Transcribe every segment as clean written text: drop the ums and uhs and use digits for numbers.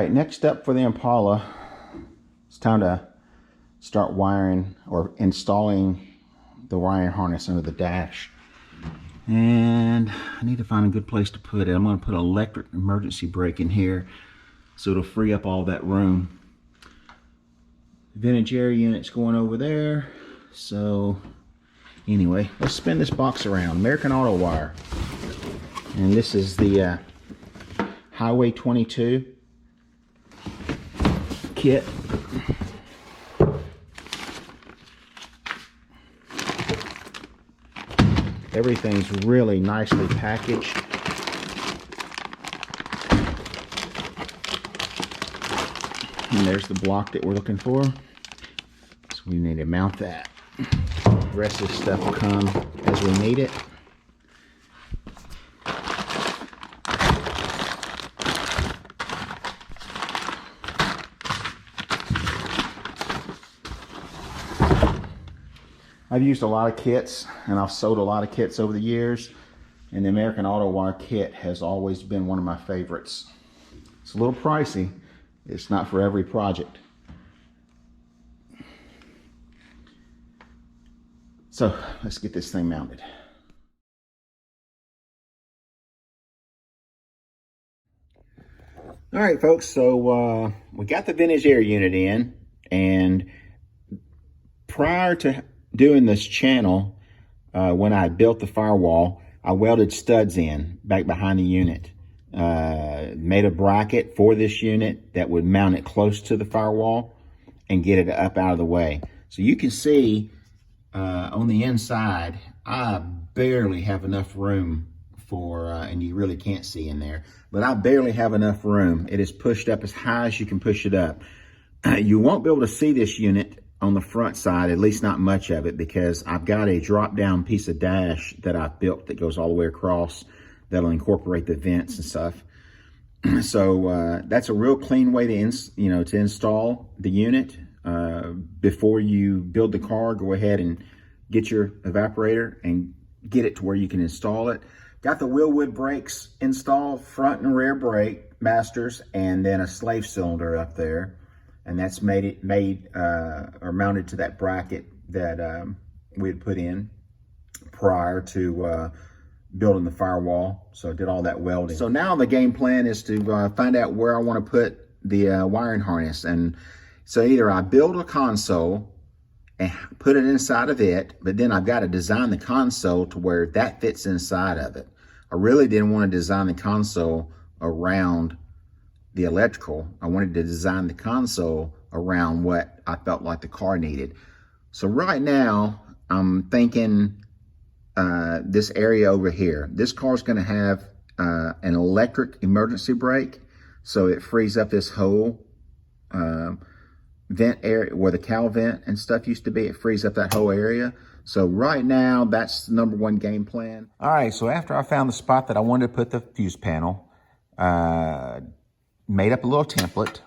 right, next up for the Impala, it's time to start wiring or installing the wiring harness under the dash. And I need to find a good place to put it. I'm going to put an electric emergency brake in here so it'll free up all that room. Vintage air unit's going over there. So anyway, let's spin this box around. American Auto Wire. And this is the Highway 22 kit. Everything's really nicely packaged. And there's the block that we're looking for. So we need to mount that. The rest of this stuff will come as we need it. I've used a lot of kits, and I've sold a lot of kits over the years, and the American Auto Wire kit has always been one of my favorites. It's a little pricey. It's not for every project. So let's get this thing mounted. All right, folks, so we got the vintage air unit in, and prior to doing this channel, when I built the firewall, I welded studs in back behind the unit. Made a bracket for this unit that would mount it close to the firewall and get it up out of the way. So you can see on the inside, I barely have enough room for, and you really can't see in there, but I barely have enough room. It is pushed up as high as you can push it up. You won't be able to see this unit on the front side, at least not much of it, because I've got a drop down piece of dash that I've built that goes all the way across that'll incorporate the vents and stuff. So that's a real clean way to install the unit. Before you build the car, go ahead and get your evaporator and get it to where you can install it. Got the Willwood brakes installed, front and rear brake masters, and then a slave cylinder up there. And that's made or mounted to that bracket that we had put in prior to building the firewall. So I did all that welding. So now the game plan is to find out where I want to put the wiring harness. And so either I build a console and put it inside of it, but then I've got to design the console to where that fits inside of it. I really didn't want to design the console around the electrical. I wanted to design the console around what I felt like the car needed. So right now, I'm thinking this area over here. This car's gonna have an electric emergency brake, so it frees up this whole vent area where the cowl vent and stuff used to be. It frees up that whole area. So right now, that's the #1 game plan. All right, so after I found the spot that I wanted to put the fuse panel, made up a little template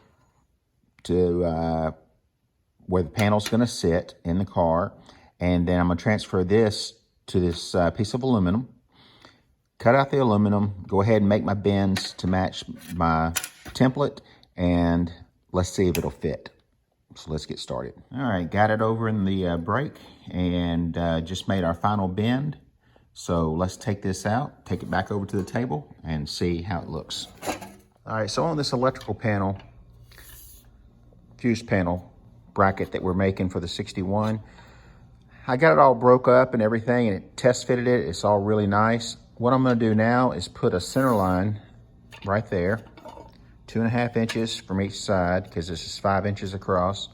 to where the panel's going to sit in the car, and then I'm going to transfer this to this piece of aluminum, cut out the aluminum, go ahead and make my bends to match my template, and let's see if it'll fit. So let's get started. All right, got it over in the brake, and just made our final bend. So let's take this out, take it back over to the table, and see how it looks. All right, so on this electrical panel, fuse panel bracket that we're making for the 61, I got it all broke up and everything, and it test fitted it. It's all really nice. What I'm gonna do now is put a center line right there, 2.5 inches from each side, because this is 5 inches across.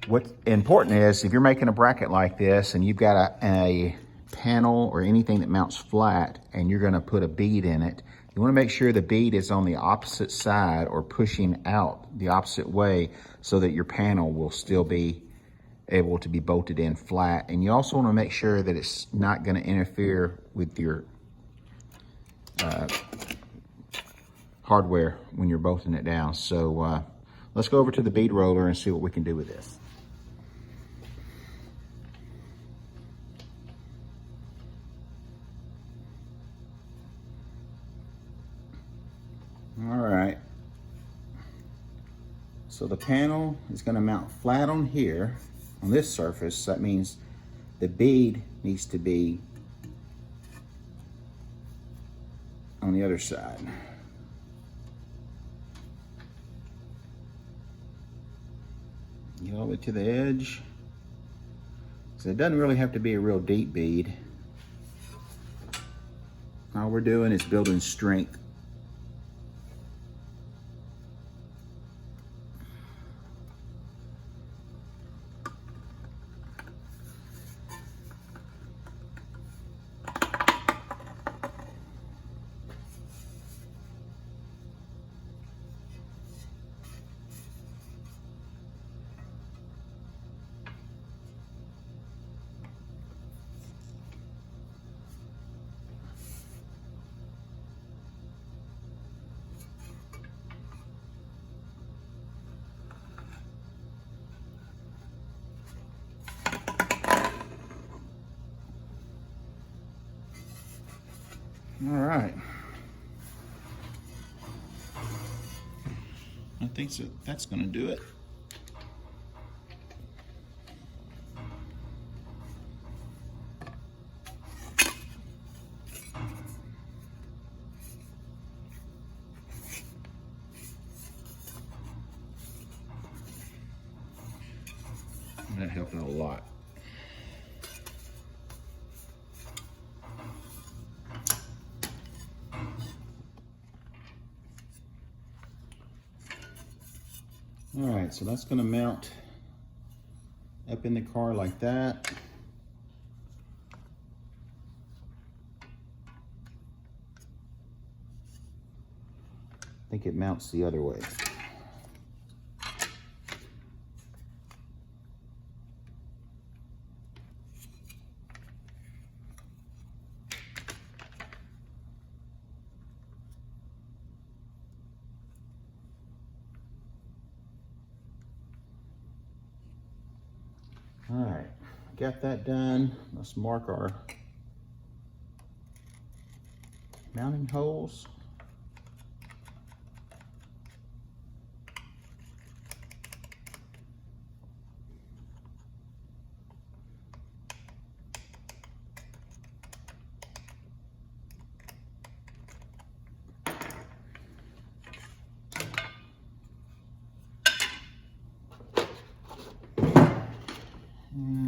What's important is, if you're making a bracket like this and you've got a panel or anything that mounts flat and you're gonna put a bead in it, you wanna make sure the bead is on the opposite side or pushing out the opposite way so that your panel will still be able to be bolted in flat. And you also wanna make sure that it's not gonna interfere with your hardware when you're bolting it down. So let's go over to the bead roller and see what we can do with this. All right, So the panel is going to mount flat on here, on this surface. So that means the bead needs to be on the other side. Get all the way to the edge. So it doesn't really have to be a real deep bead. All we're doing is building strength. All right. I think so. That's going to do it. That helped out a lot. All right, so that's going to mount up in the car like that. I think it mounts the other way. All right, got that done. Let's mark our mounting holes.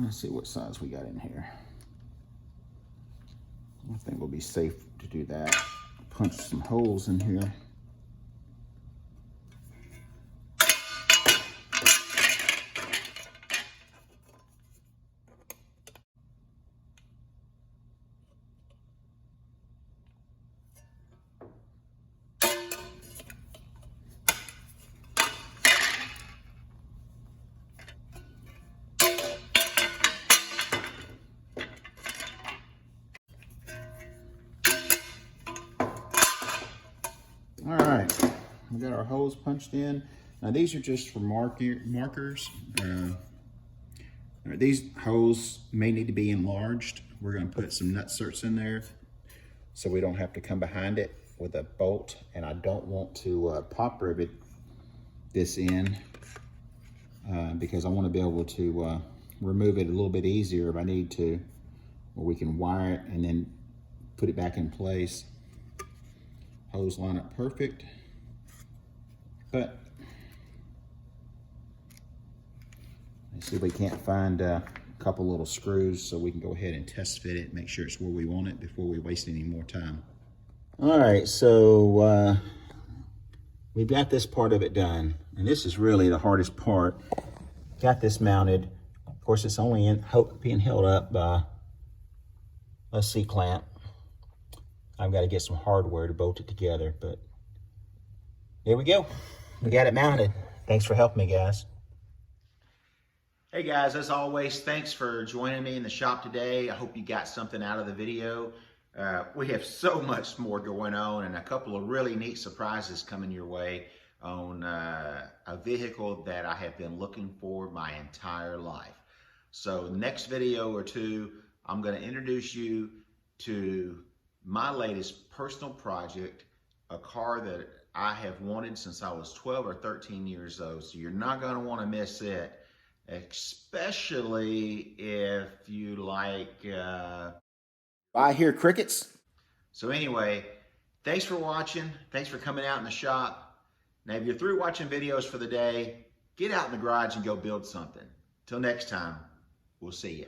Let's see what size we got in here. I think we'll be safe to do that. Punch some holes in here. All right, we got our holes punched in. Now these are just for markers. These holes may need to be enlarged. We're going to put some nutserts in there so we don't have to come behind it with a bolt. And I don't want to pop rivet this in because I want to be able to remove it a little bit easier if I need to, or we can wire it and then put it back in place. Hose line up perfect, but let's see if we can't find a couple little screws so we can go ahead and test fit it, make sure it's where we want it before we waste any more time. All right, so we've got this part of it done, and this is really the hardest part. Got this mounted. Of course, it's only being held up by a C-clamp. I've got to get some hardware to bolt it together, but there we go. We got it mounted. Thanks for helping me, guys. Hey guys, as always, thanks for joining me in the shop today. I hope you got something out of the video. We have so much more going on and a couple of really neat surprises coming your way on a vehicle that I have been looking for my entire life. So next video or two, I'm going to introduce you to my latest personal project, a car that I have wanted since I was 12 or 13 years old. So you're not going to want to miss it, especially if you like... I hear crickets. So anyway, thanks for watching. Thanks for coming out in the shop. Now, if you're through watching videos for the day, get out in the garage and go build something. Till next time, we'll see you.